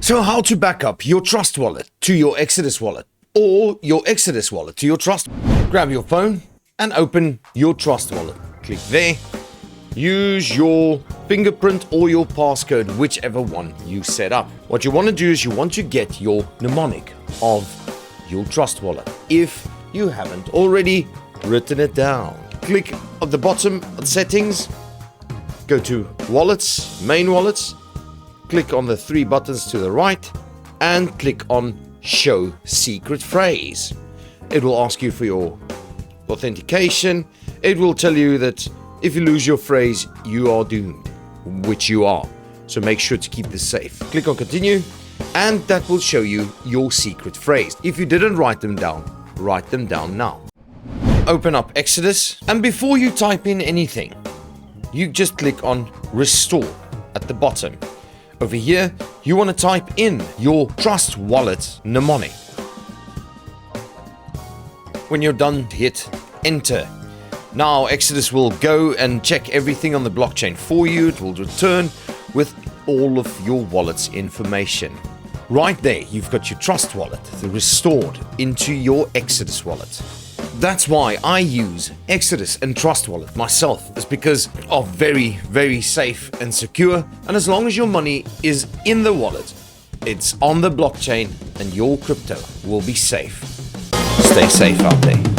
So how to back up your Trust wallet to your Exodus wallet, or your Exodus wallet to your Trust? Grab your phone and open your Trust wallet. Click there. Use your fingerprint or your passcode, whichever one you set up. What you want to do is you want to get your mnemonic of your Trust wallet, if you haven't already written it down. Click at the bottom of settings, go to wallets, main wallets, click on the three buttons to the right and click on show secret phrase. It will ask you for your authentication. It will tell you that if you lose your phrase, you are doomed, which you are. So make sure to keep this safe. Click on continue, and that will show you your secret phrase. If you didn't write them down now. Open up Exodus, and before you type in anything, you just click on restore at the bottom. Over here, you want to type in your Trust wallet mnemonic. When you're done, hit enter. Now Exodus will go and check everything on the blockchain for you. It will return with all of your wallet's information. Right there, you've got your Trust wallet restored into your Exodus wallet. That's why I use Exodus and Trust wallet myself. It's because of very, very safe and secure. And as long as your money is in the wallet, it's on the blockchain, and your crypto will be safe. Stay safe out there.